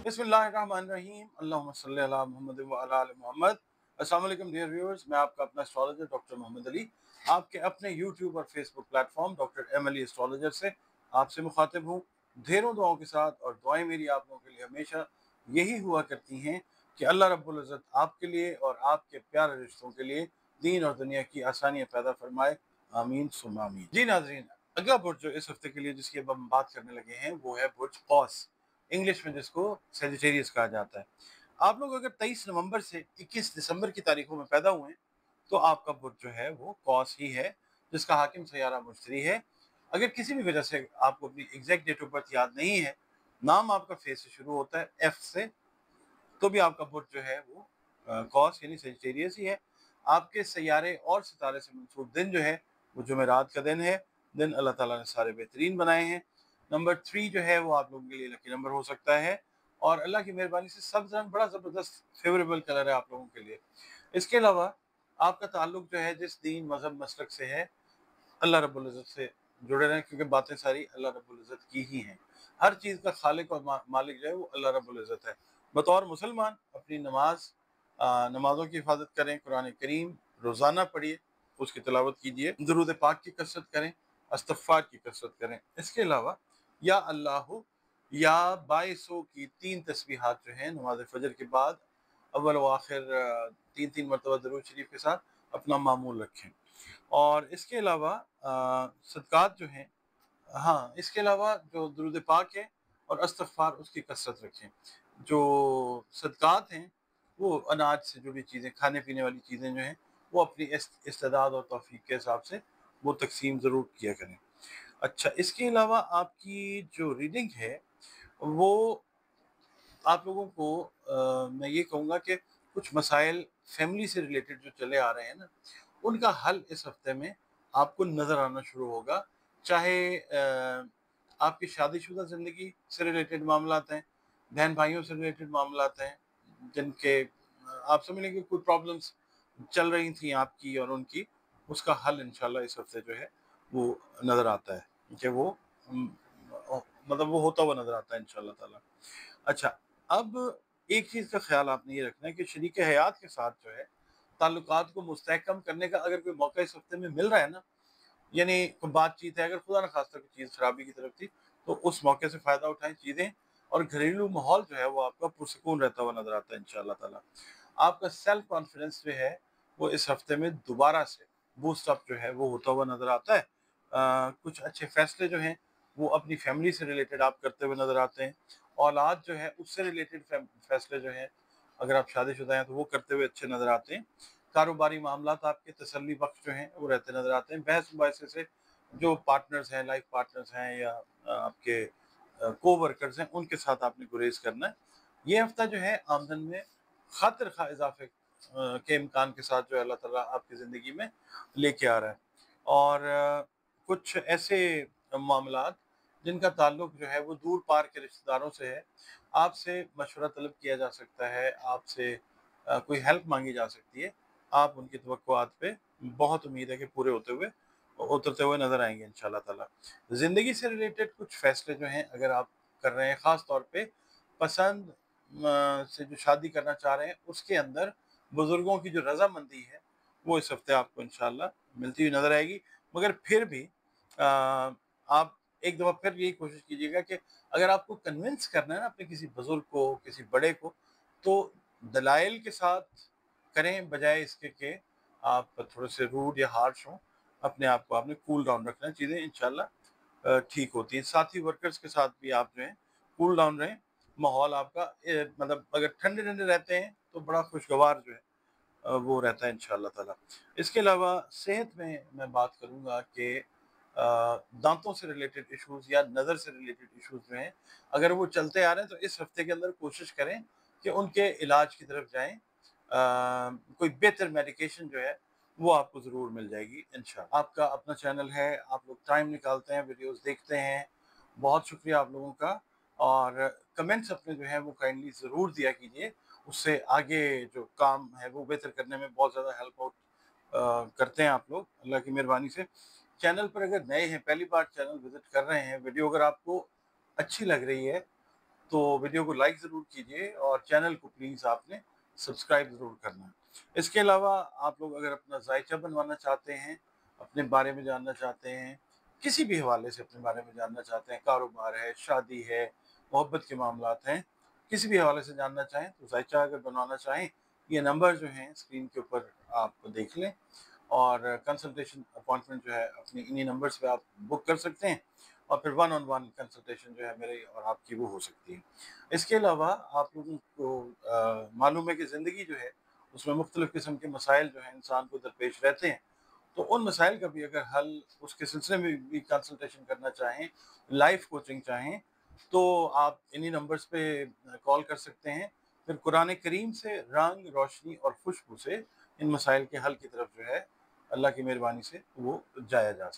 बिस्मिल्लाहिर्रहमानिर्रहीम अल्लाहुम्मा सल्ली अला मुहम्मद व अला आलि मुहम्मद। अस्सलाम वालेकुम डियर व्यूअर्स, मैं आपका अपना एस्ट्रोलॉजर डॉक्टर मोहम्मद अली आपके अपने यूट्यूब और Facebook platform doctor M Ali astrologer से आपसे मुखातिब हूँ ढेरों दुआओं के साथ। और दुआएं मेरी आप लोगों के लिए हमेशा यही हुआ करती हैं कि अल्लाह रब्बुल इज़्ज़त आपके लिए और आपके प्यारे रिश्तों के लिए दीन और दुनिया की आसानियाँ पैदा फरमाए। आमीन सुम्मा आमीन। जी नाज़रीन, अगला बुर्ज जो इस हफ्ते के लिए जिसकी अब हम बात करने लगे हैं वो है बुर्ज कौस, इंग्लिश में जिसको सेजिटेरियस कहा जाता है। आप लोग अगर 23 नवंबर से 21 दिसंबर की तारीखों में पैदा हुए हैं तो आपका बुर्ज जो है वो कौस ही है, जिसका हाकिम सैयारा मुश्तरी है। अगर किसी भी वजह से आपको अपनी एग्जैक्ट डेट ऑफ बर्थ याद नहीं है, नाम आपका फेस से शुरू होता है एफ से, तो भी आपका बुर्ज जो है वो कौस यानी सेजिटेरियस ही है। आपके सैयारे और सितारे से मंसूब दिन जो है वो जुमेरात का दिन है। दिन अल्लाह ताला ने सारे बेहतरीन बनाए हैं। नंबर 3 जो है वो आप लोगों के लिए लकी नंबर हो सकता है, और अल्लाह की मेहरबानी से सब्ज़ रंग बड़ा ज़बरदस्त फेवरेबल कलर है आप लोगों के लिए। इसके अलावा आपका ताल्लुक जो है जिस दीन मज़हब मसलक से है, अल्लाह रब्बुल इज़्ज़त से जुड़े रहें, क्योंकि बातें सारी अल्लाह रब्बुल इज़्ज़त की ही हैं। हर चीज़ का खालिक और मालिक जो है वो अल्लाह रब्बुल इज़्ज़त है। बतौर मुसलमान अपनी नमाज़ों की हिफाजत करें, कुरान करीम रोज़ाना पढ़िए, उसकी तिलावत कीजिए, दुरूद पाक की कसरत करें, इस्तग़फ़ार की कसरत करें। इसके अलावा या अल्लाह या बाइसों की 3 तस्बीहात जो हैं नमाज़ फ़जर के बाद अव्वल व आखिर 3-3 मरतबा दरूद शरीफ के साथ अपना मामूल रखें। और इसके अलावा सदक़ात जो हैं, हाँ, इसके अलावा जो दुरूद पाक है और इस्तग़फ़ार उसकी कसरत रखें। जो सदक़ात हैं वो अनाज से जुड़ी चीज़ें, खाने-पीने वाली चीज़ें जो हैं वो अपनी इस्तेदाद और तौफ़ीक के हिसाब से वो तक़सीम ज़रूर किया करें। अच्छा, इसके अलावा आपकी जो रीडिंग है वो आप लोगों को मैं ये कहूँगा कि कुछ मसाइल फैमिली से रिलेटेड जो चले आ रहे हैं ना, उनका हल इस हफ्ते में आपको नज़र आना शुरू होगा। चाहे आपकी शादीशुदा ज़िंदगी से रिलेटेड मामलात हैं, बहन-भाइयों से रिलेटेड मामलात हैं, जिनके आप समझ लें कि कोई प्रॉब्लम्स चल रही थी आपकी और उनकी, उसका हल इंशाल्लाह इस हफ्ते जो है वो नज़र आता है कि वो मतलब वो होता हुआ नज़र आता है इंशाल्लाह ताला। अच्छा, अब एक चीज़ का ख़्याल आपने ये रखना है कि शरीक हयात के साथ जो है ताल्लुकात को मुस्तहकम करने का अगर कोई मौका इस हफ्ते में मिल रहा है ना, यानी कोई बातचीत है, अगर खुदा न खास्ता कोई चीज़ खराबी की तरफ थी, तो उस मौके से फ़ायदा उठाएँ, चीज़ें और घरेलू माहौल जो है वो आपका पुरसुकून रहता हुआ नज़र आता है इंशाअल्लाह ताला। आपका सेल्फ कॉन्फिडेंस जो है वो इस हफ्ते में दोबारा से बूस्ट अप जो है वो होता हुआ नज़र आता है। कुछ अच्छे फ़ैसले जो हैं वो अपनी फैमिली से रिलेटेड आप करते हुए नज़र आते हैं। औलाद जो है उससे रिलेटेड फ़ैसले जो हैं, अगर आप शादीशुदा हैं तो वो करते हुए अच्छे नज़र आते हैं। कारोबारी मामलात आपके तसल्ली बख्श जो हैं वो रहते नज़र आते हैं। बहस-मुबाहिसे से जो पार्टनर्स हैं, लाइफ पार्टनर्स हैं या आपके को-वर्कर्स हैं, उनके साथ आपने गुरेज़ करना है। ये हफ्ता जो है आमदन में खातिर-खा इज़ाफ़े के इम्कान के साथ जो है अल्लाह ताला आपकी ज़िंदगी में लेके आ रहा है। और कुछ ऐसे मामलात जिनका ताल्लुक जो है वो दूर पार के रिश्तेदारों से है, आपसे मशवरा तलब किया जा सकता है, आपसे कोई हेल्प माँगी जा सकती है। आप उनकी तवक्कुआत पे बहुत उम्मीद है कि पूरे होते हुए उतरते हुए नज़र आएँगे इंशाअल्लाह ताला। ज़िंदगी से रिलेटेड कुछ फ़ैसले जो हैं अगर आप कर रहे हैं, ख़ास तौर पे पसंद से जो शादी करना चाह रहे हैं, उसके अंदर बुज़ुर्गों की जो रज़ामंदी है, वो इस हफ़्ते आपको इंशाअल्लाह मिलती हुई नज़र आएगी। मगर फिर भी आप एक दफ़ा फिर यही कोशिश कीजिएगा कि अगर आपको कन्विंस करना है ना अपने किसी बुज़ुर्ग को, किसी बड़े को, तो दलाइल के साथ करें, बजाए इसके कि आप थोड़े से रूड या हार्श हों। अपने आप को आपने कूल डाउन रखना है, चीज़ें इंशाअल्लाह ठीक होती हैं। साथी वर्कर्स के साथ भी आप जो है कूल डाउन रहें। माहौल आपका मतलब अगर ठंडे-ठंडे रहते हैं तो बड़ा खुशगवार जो है वो रहता है इंशाअल्लाह ताला। इसके अलावा सेहत में मैं बात करूँगा कि दाँतों से रिलेटेड इश्यूज़ या नज़र से रिलेटेड इश्यूज़ जो हैं, अगर वो चलते आ रहे हैं तो इस हफ्ते के अंदर कोशिश करें कि उनके इलाज की तरफ जाएँ। कोई बेहतर मेडिकेशन जो है वो आपको ज़रूर मिल जाएगी इंशाअल्लाह। आपका अपना चैनल है, आप लोग टाइम निकालते हैं, वीडियोज़ देखते हैं, बहुत शुक्रिया आप लोगों का। और कमेंट्स अपने जो हैं वो काइंडली ज़रूर दिया कीजिए, उससे आगे जो काम है वो बेहतर करने में बहुत ज़्यादा हेल्प आउट करते हैं आप लोग, अल्लाह की मेहरबानी से। चैनल पर अगर नए हैं, पहली बार चैनल विज़िट कर रहे हैं, वीडियो अगर आपको अच्छी लग रही है तो वीडियो को लाइक ज़रूर कीजिए और चैनल को प्लीज़ आपने सब्सक्राइब ज़रूर करना है। इसके अलावा आप लोग अगर अपना ज़ायचा बनवाना चाहते हैं, अपने बारे में जानना चाहते हैं, किसी भी हवाले से अपने बारे में जानना चाहते हैं, कारोबार है, शादी है, मोहब्बत के मामलात हैं, किसी भी हवाले से जानना चाहें तो ज़ायचा अगर बनवाना चाहें, ये नंबर जो हैं स्क्रीन के ऊपर आप देख लें और कंसल्टेशन अपॉइंटमेंट जो है अपनी इन्हीं नंबर्स पे आप बुक कर सकते हैं और फिर वन ऑन वन कंसल्टेशन जो है मेरे और आपकी वो हो सकती है। इसके अलावा आप लोगों को मालूम है कि ज़िंदगी जो है उसमें मुख्तलिफ़ किस्म के मसाइल जो हैं इंसान को दरपेश रहते हैं। तो उन मसाइल का भी अगर हल उसके सिलसिले में भी कंसल्टेशन करना चाहें, लाइफ कोचिंग चाहें, तो आप इन्हीं नंबर्स पे कॉल कर सकते हैं। फिर कुरान करीम से रंग, रोशनी और खुशबू से इन मसाइल के हल की तरफ जो है अल्लाह की मेहरबानी से वो जाया जा सकता है।